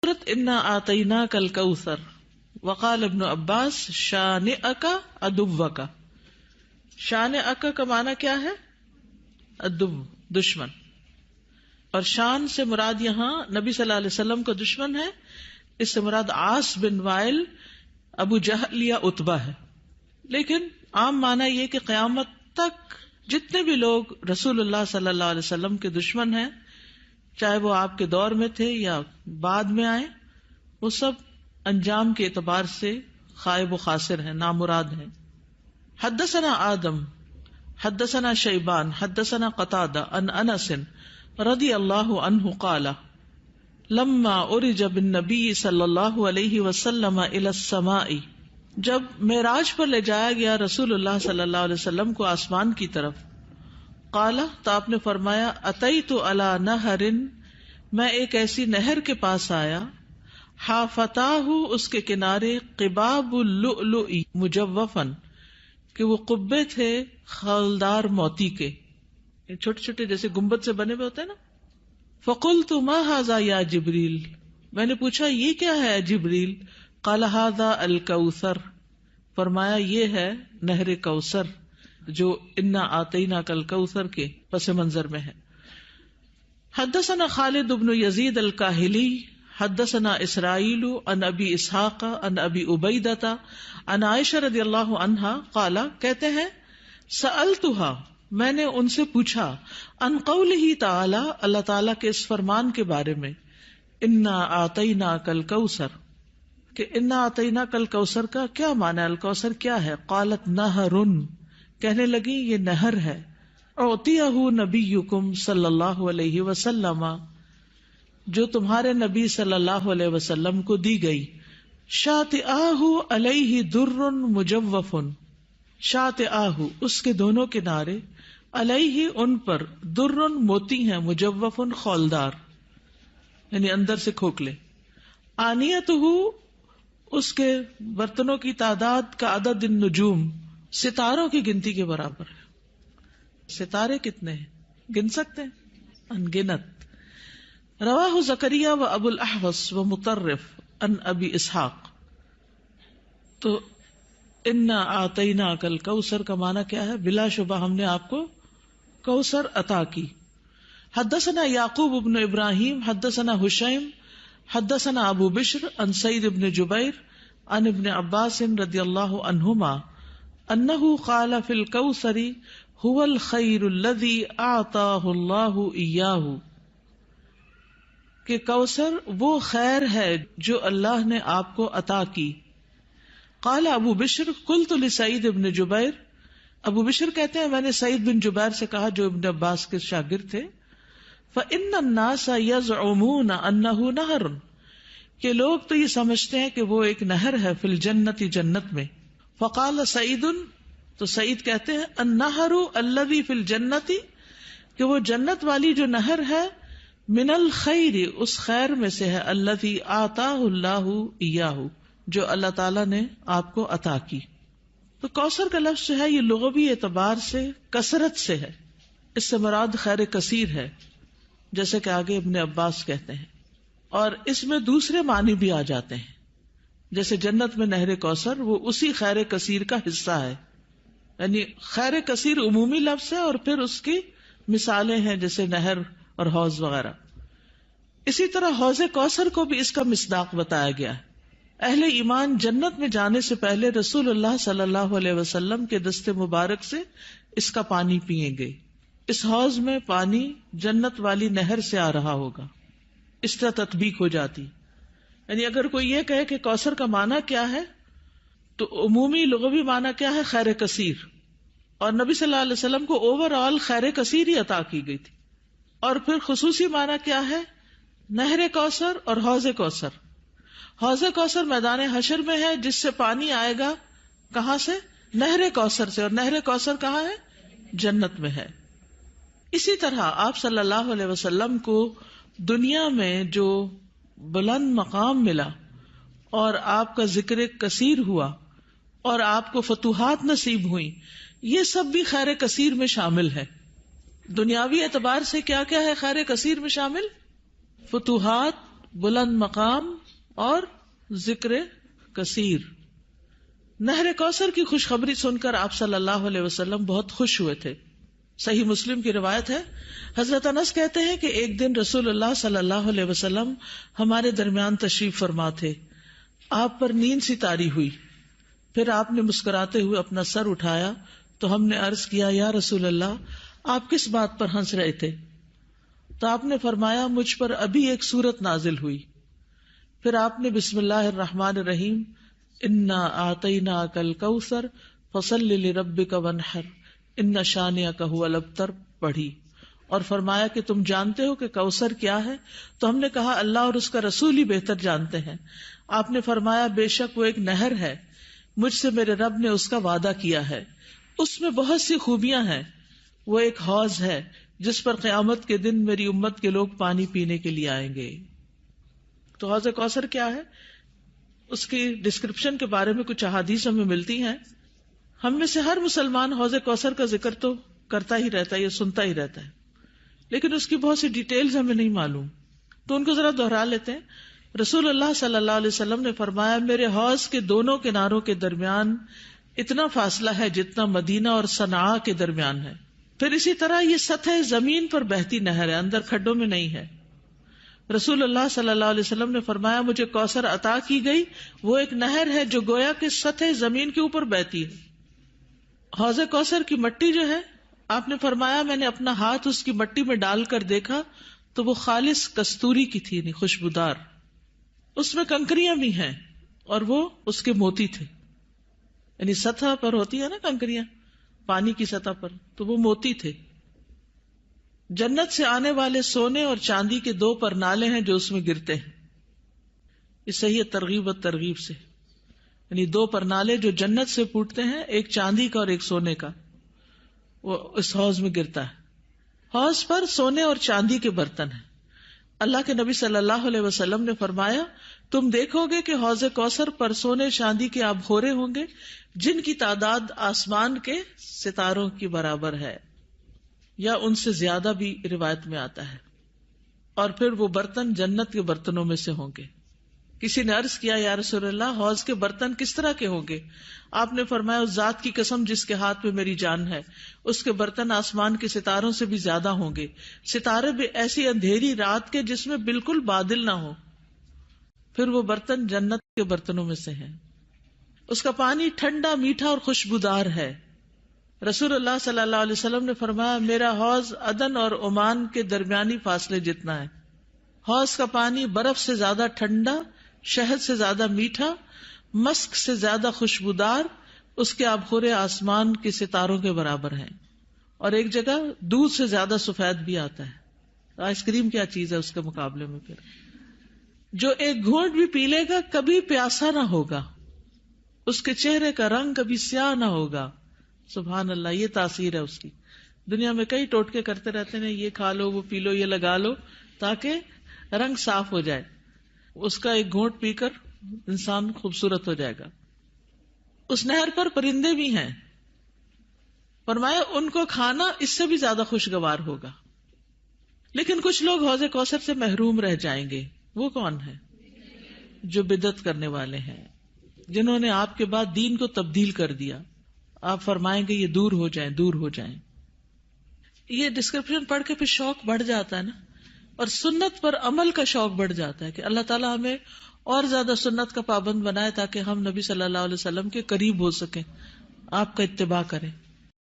سورۃ انا آتیناک الکوثر وقال ابن عباس شانئک عدوک. شانئک کا معنی کیا ہے؟ عدو، دشمن. اور شان سے مراد یہاں نبی صلی اللہ علیہ وسلم کا دشمن ہے. اس سے مراد عاص بن وائل، ابو جہل یا عتبہ ہے. لیکن عام معنی یہ کہ قیامت تک جتنے بھی لوگ رسول اللہ صلی اللہ علیہ وسلم کے دشمن ہیں، چاہے وہ آپ کے دور میں تھے یا بعد میں آئے، وہ سب انجام کے اعتبار سے خائب و خاسر ہیں، نامراد ہیں. حدثنا آدم حدثنا شیبان حدثنا قتادہ عن انس رضی اللہ عنہ قال لما عرج بالنبی صلی اللہ علیہ وسلم الی السماء، جب معراج پر لے جایا گیا رسول اللہ صلی اللہ علیہ وسلم کو آسمان کی طرف، قال تو آپ نے فرمایا اتیت علی نہر، میں ایک ایسی نہر کے پاس آیا، حافتاہ اس کے کنارے قباب اللؤلؤ مجوفا، کہ وہ قبے تھے خالدار موتی کے، چھوٹے چھوٹے جیسے گنبد سے بنے ہوئے ہوتے ہیں نا. فقلت ما ھذا یا جبریل، میں نے پوچھا یہ کیا ہے جبریل؟ قال ھذا الکوثر، فرمایا یہ ہے نہر کوثر جو انا آتیناک الکوثر کے پس منظر میں ہے. حدثنا خالد بن یزید الکاہلی حدثنا اسرائیل عن ابی اسحاق عن ابی عبیدہ عن عائشہ رضی اللہ عنہا قال، کہتے ہیں سألتها، میں نے ان سے پوچھا، عن قولہ تعالی، اللہ تعالیٰ کے اس فرمان کے بارے میں، انا آتیناک الکوثر، کہ انا آتیناک الکوثر کا کیا معنی ہے؟ الکوثر کیا ہے؟ قالت نہر، کہنے لگی یہ نہر ہے، اعطیہ نبیکم صلی اللہ علیہ وسلم، جو تمہارے نبی صلی اللہ علیہ وسلم کو دی گئی. شاطئاہ علیہ در مجوف، شاطئاہ اس کے دونوں کنارے، علیہ ان پر، در موتی ہیں، مجوف خولدار یعنی اندر سے کھوکھلے. آنیتہ اس کے برتنوں کی تعداد کا عدد النجوم، ستاروں کی گنتی کے برابر ہے. ستارے کتنے ہیں گن سکتے ہیں؟ انگنت. رواہ زکریا و ابو الاحوص و مطرف عن ابی اسحاق. تو انا آتیناک الکوثر کا معنی کیا ہے؟ بلا شبہ ہم نے آپ کو کوثر عطا کی. حدثنا یعقوب بن ابراہیم حدثنا حشیم حدثنا ابو بشر عن سعید بن جبیر عن ابن عباس رضی اللہ عنہما انہ قال فی الکوثر هو الخیر الذی اعطاہ اللہ ایاہ، کہ کوثر وہ خیر ہے جو اللہ نے آپ کو عطا کی. قال ابو بشر قلت لسعید بن جبیر، ابو بشر کہتے ہیں میں نے سعید بن جبیر سے کہا جو ابن عباس کے شاگرد تھے، فإن الناس يزعمون انه نہر، کہ لوگ تو یہ سمجھتے ہیں کہ وہ ایک نہر ہے، فی الجنت جنت میں. فقال سعید، تو سعید کہتے ہیں النہر الذی فی الجنت، کہ وہ جنت والی جو نہر ہے، من الخیر اس خیر میں سے ہے، الذی آتاہ اللہ ایاہ جو اللہ تعالیٰ نے آپ کو عطا کی. تو کوثر کا لفظ جو ہے یہ لغوی اعتبار سے کثرت سے ہے، اس سے مراد خیر کثیر ہے، جیسے کہ آگے ابن عباس کہتے ہیں. اور اس میں دوسرے معنی بھی آ جاتے ہیں، جیسے جنت میں نہر کوثر وہ اسی خیر کثیر کا حصہ ہے، یعنی خیر کثیر عمومی لفظ ہے اور پھر اس کی مثالیں ہیں جیسے نہر اور حوض وغیرہ. اسی طرح حوض کوثر کو بھی اس کا مصداق بتایا گیا ہے. اہل ایمان جنت میں جانے سے پہلے رسول اللہ صلی اللہ علیہ وسلم کے دست مبارک سے اس کا پانی پیئیں گے. اس حوض میں پانی جنت والی نہر سے آ رہا ہوگا، اس طرح تطبیق ہو جاتی. یعنی اگر کوئی یہ کہے کہ کوثر کا معنی کیا ہے، تو عمومی لغوی معنی کیا ہے؟ خیر کثیر. اور نبی صلی اللہ علیہ وسلم کو اوور آل خیر کثیر ہی عطا کی گئی تھی. اور پھر خصوصی معنی کیا ہے؟ نہر کوثر اور حوض کوثر. حوض کوثر میدان حشر میں ہے، جس سے پانی آئے گا کہاں سے؟ نہر کوثر سے. اور نہر کوثر کہاں ہے؟ جنت میں ہے. اسی طرح آپ صلی اللہ علیہ وسلم کو دنیا میں جو بلند مقام ملا اور آپ کا ذکر کثیر ہوا اور آپ کو فتوحات نصیب ہوئی، یہ سب بھی خیر کثیر میں شامل ہے. دنیاوی اعتبار سے کیا کیا ہے خیر کثیر میں شامل؟ فتوحات، بلند مقام اور ذکر کثیر. نہر کوثر کی خوشخبری سن کر آپ صلی اللہ علیہ وسلم بہت خوش ہوئے تھے. صحیح مسلم کی روایت ہے, حضرت انس کہتے ہیں کہ ایک دن رسول اللہ صلی اللہ علیہ وسلم ہمارے درمیان تشریف فرما تھے. آپ پر نیند سی طاری ہوئی, پھر آپ نے مسکراتے ہوئے اپنا سر اٹھایا تو ہم نے عرض کیا, یا رسول اللہ, آپ کس بات پر ہنس رہے تھے؟ تو آپ نے فرمایا, مجھ پر ابھی ایک سورت نازل ہوئی. پھر آپ نے بسم اللہ الرحمن الرحیم انا اعطیناک الکوثر فصل لربک وانحر ان شانئک ھو الابتر پڑھی اور فرمایا کہ تم جانتے ہو کہ کوثر کیا ہے؟ تو ہم نے کہا اللہ اور اس کا رسول ہی بہتر جانتے ہیں. آپ نے فرمایا, بے شک وہ ایک نہر ہے, مجھ سے میرے رب نے اس کا وعدہ کیا ہے, اس میں بہت سی خوبیاں ہیں. وہ ایک حوض ہے جس پر قیامت کے دن میری امت کے لوگ پانی پینے کے لیے آئیں گے. تو حوض کوثر کیا ہے, اس کی ڈسکرپشن کے بارے میں کچھ احادیث ہمیں ملتی ہیں. ہم میں سے ہر مسلمان حوض کوثر کا ذکر تو کرتا ہی رہتا ہے یا سنتا ہی رہتا ہے, لیکن اس کی بہت سی ڈیٹیلز ہمیں نہیں معلوم, تو ان کو ذرا دہرا لیتے ہیں. رسول اللہ صلی اللہ علیہ وسلم نے فرمایا, میرے حوض کے دونوں کناروں کے درمیان اتنا فاصلہ ہے جتنا مدینہ اور صنعاء کے درمیان ہے. پھر اسی طرح یہ سطح زمین پر بہتی نہر ہے, اندر کھڈوں میں نہیں ہے. رسول اللہ صلی اللہ علیہ وسلم نے فرمایا, مجھے کوثر عطا کی گئی, وہ ایک نہر ہے جو گویا کہ سطح زمین کے اوپر بہتی ہے. حوض کوثر کی مٹی جو ہے, آپ نے فرمایا, میں نے اپنا ہاتھ اس کی مٹی میں ڈال کر دیکھا تو وہ خالص کستوری کی تھی, یعنی خوشبودار. اس میں کنکریاں بھی ہیں اور وہ اس کے موتی تھے, یعنی سطح پر ہوتی ہے نا کنکریاں پانی کی سطح پر, تو وہ موتی تھے. جنت سے آنے والے سونے اور چاندی کے 2 پرنالے ہیں جو اس میں گرتے ہیں. یہ صحیح ترغیب و ترغیب سے, یعنی 2 پرنالے جو جنت سے پھوٹتے ہیں, ایک چاندی کا اور ایک سونے کا, وہ اس حوض میں گرتا ہے. حوض پر سونے اور چاندی کے برتن ہیں. اللہ کے نبی صلی اللہ علیہ وسلم نے فرمایا, تم دیکھو گے کہ حوض کوثر پر سونے چاندی کے آبخورے ہوں گے جن کی تعداد آسمان کے ستاروں کی برابر ہے, یا ان سے زیادہ بھی روایت میں آتا ہے. اور پھر وہ برتن جنت کے برتنوں میں سے ہوں گے. کسی نے عرض کیا, یا رسول اللہ, حوض کے برتن کس طرح کے ہوں گے؟ آپ نے فرمایا, اس ذات کی قسم جس کے ہاتھ میں میری جان ہے, اس کے برتن آسمان کے ستاروں سے بھی زیادہ ہوں گے. ستارے بھی ایسی اندھیری رات کے جس میں بالکل بادل نہ ہو. پھر وہ برتن جنت کے برتنوں میں سے ہیں. اس کا پانی ٹھنڈا, میٹھا اور خوشبودار ہے. رسول اللہ صلی اللہ علیہ وسلم نے فرمایا, میرا حوض عدن اور عمان کے درمیانی فاصلے جتنا ہے. حوض کا پانی برف سے زیادہ ٹھنڈا, شہد سے زیادہ میٹھا, مسک سے زیادہ خوشبودار, اس کے آبخورے آسمان کے ستاروں کے برابر ہیں. اور ایک جگہ دودھ سے زیادہ سفید بھی آتا ہے. آئس کریم کیا چیز ہے اس کے مقابلے میں. پھر جو ایک گھونٹ بھی پی لے گا کبھی پیاسا نہ ہوگا, اس کے چہرے کا رنگ کبھی سیاہ نہ ہوگا. سبحان اللہ, یہ تاثیر ہے اس کی. دنیا میں کئی ٹوٹکے کرتے رہتے ہیں, یہ کھا لو, وہ پی لو, یہ لگا لو تاکہ رنگ صاف ہو جائے. اس کا ایک گھونٹ پی کر انسان خوبصورت ہو جائے گا. اس نہر پر پرندے بھی ہیں, فرمایا ان کو کھانا اس سے بھی زیادہ خوشگوار ہوگا. لیکن کچھ لوگ حوض کوثر سے محروم رہ جائیں گے. وہ کون ہے؟ جو بدعت کرنے والے ہیں, جنہوں نے آپ کے بعد دین کو تبدیل کر دیا. آپ فرمائیں گے یہ دور ہو جائیں, دور ہو جائیں. یہ ڈسکرپشن پڑھ کے پھر شوق بڑھ جاتا ہے نا, اور سنت پر عمل کا شوق بڑھ جاتا ہے کہ اللہ تعالیٰ ہمیں اور زیادہ سنت کا پابند بنائے تاکہ ہم نبی صلی اللہ علیہ وسلم کے قریب ہو سکیں, آپ کا اتباع کریں.